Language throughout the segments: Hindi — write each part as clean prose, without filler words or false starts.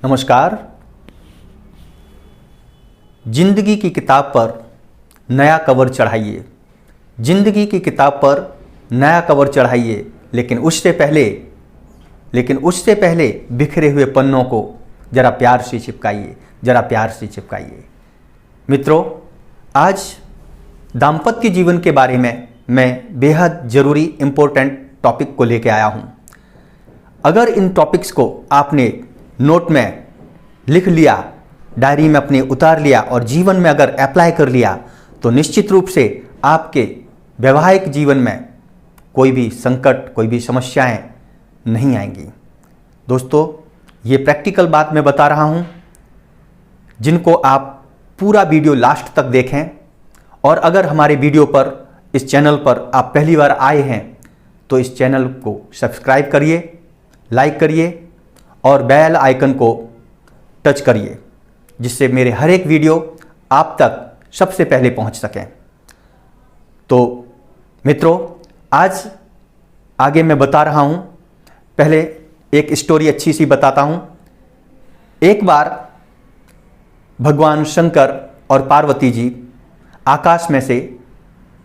नमस्कार। जिंदगी की किताब पर नया कवर चढ़ाइए, जिंदगी की किताब पर नया कवर चढ़ाइए, लेकिन उससे पहले बिखरे हुए पन्नों को जरा प्यार से चिपकाइए। मित्रों, आज दाम्पत्य जीवन के बारे में मैं बेहद ज़रूरी इम्पोर्टेंट टॉपिक को लेकर आया हूँ। अगर इन टॉपिक्स को आपने नोट में लिख लिया, डायरी में अपने उतार लिया और जीवन में अगर अप्लाई कर लिया तो निश्चित रूप से आपके वैवाहिक जीवन में कोई भी संकट, कोई भी समस्याएं नहीं आएंगी। दोस्तों, ये प्रैक्टिकल बात मैं बता रहा हूँ, जिनको आप पूरा वीडियो लास्ट तक देखें। और अगर हमारे वीडियो पर, इस चैनल पर आप पहली बार आए हैं तो इस चैनल को सब्सक्राइब करिए, लाइक करिए और बेल आइकन को टच करिए, जिससे मेरे हर एक वीडियो आप तक सबसे पहले पहुंच सकें। तो मित्रों, आज आगे मैं बता रहा हूं, पहले एक स्टोरी अच्छी सी बताता हूं। एक बार भगवान शंकर और पार्वती जी आकाश में से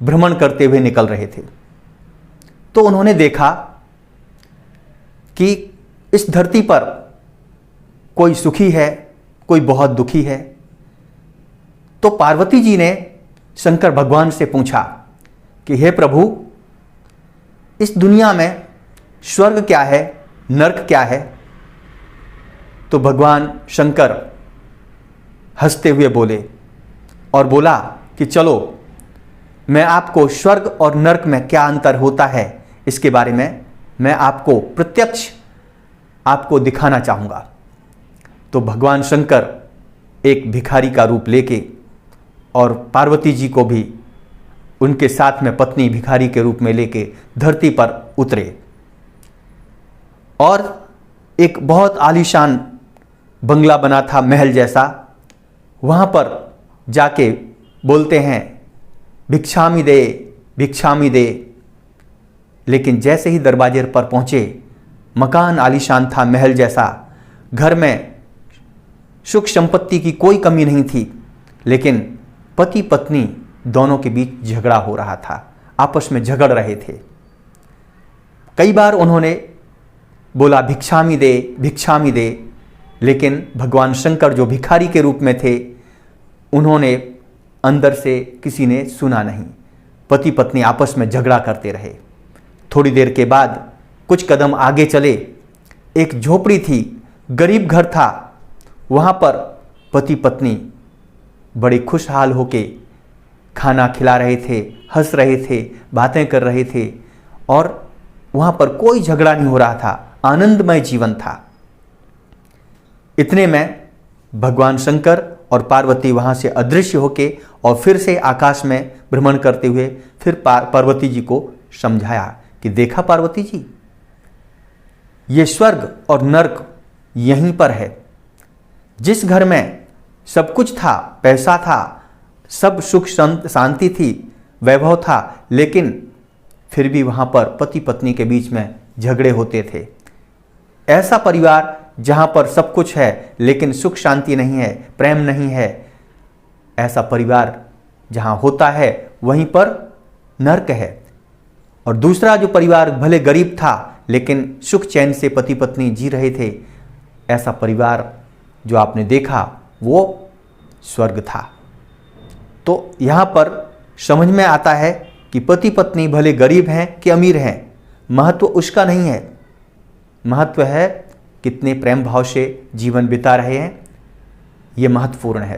भ्रमण करते हुए निकल रहे थे, तो उन्होंने देखा कि इस धरती पर कोई सुखी है, कोई बहुत दुखी है। तो पार्वती जी ने शंकर भगवान से पूछा कि हे प्रभु, इस दुनिया में स्वर्ग क्या है, नरक क्या है? तो भगवान शंकर हंसते हुए बोले और बोला कि चलो, मैं आपको स्वर्ग और नरक में क्या अंतर होता है इसके बारे में मैं आपको प्रत्यक्ष आपको दिखाना चाहूँगा। तो भगवान शंकर एक भिखारी का रूप लेके और पार्वती जी को भी उनके साथ में पत्नी भिखारी के रूप में लेके धरती पर उतरे और एक बहुत आलीशान बंगला बना था, महल जैसा। वहाँ पर जाके बोलते हैं भिक्षामी दे, भिक्षामी दे। लेकिन जैसे ही दरवाजे पर पहुँचे, मकान आलीशान था, महल जैसा। घर में सुख संपत्ति की कोई कमी नहीं थी, लेकिन पति पत्नी दोनों के बीच झगड़ा हो रहा था, आपस में झगड़ रहे थे। कई बार उन्होंने बोला भिक्षामी दे, भिक्षामी दे, लेकिन भगवान शंकर जो भिखारी के रूप में थे, उन्होंने अंदर से किसी ने सुना नहीं। पति पत्नी आपस में झगड़ा करते रहे। थोड़ी देर के बाद कुछ कदम आगे चले, एक झोपड़ी थी, गरीब घर था। वहाँ पर पति पत्नी बड़े खुशहाल होके खाना खिला रहे थे, हंस रहे थे, बातें कर रहे थे और वहाँ पर कोई झगड़ा नहीं हो रहा था, आनंदमय जीवन था। इतने में भगवान शंकर और पार्वती वहाँ से अदृश्य होके और फिर से आकाश में भ्रमण करते हुए फिर पार्वती जी को समझाया कि देखा पार्वती जी, ये स्वर्ग और नरक यहीं पर है। जिस घर में सब कुछ था, पैसा था, सब सुख शांति थी, वैभव था, लेकिन फिर भी वहाँ पर पति पत्नी के बीच में झगड़े होते थे। ऐसा परिवार जहाँ पर सब कुछ है लेकिन सुख शांति नहीं है, प्रेम नहीं है, ऐसा परिवार जहाँ होता है वहीं पर नरक है। और दूसरा जो परिवार भले गरीब था लेकिन सुख चैन से पति पत्नी जी रहे थे, ऐसा परिवार जो आपने देखा वो स्वर्ग था। तो यहाँ पर समझ में आता है कि पति पत्नी भले गरीब हैं कि अमीर हैं, महत्व उसका नहीं है। महत्व है कितने प्रेम भाव से जीवन बिता रहे हैं, ये महत्वपूर्ण है।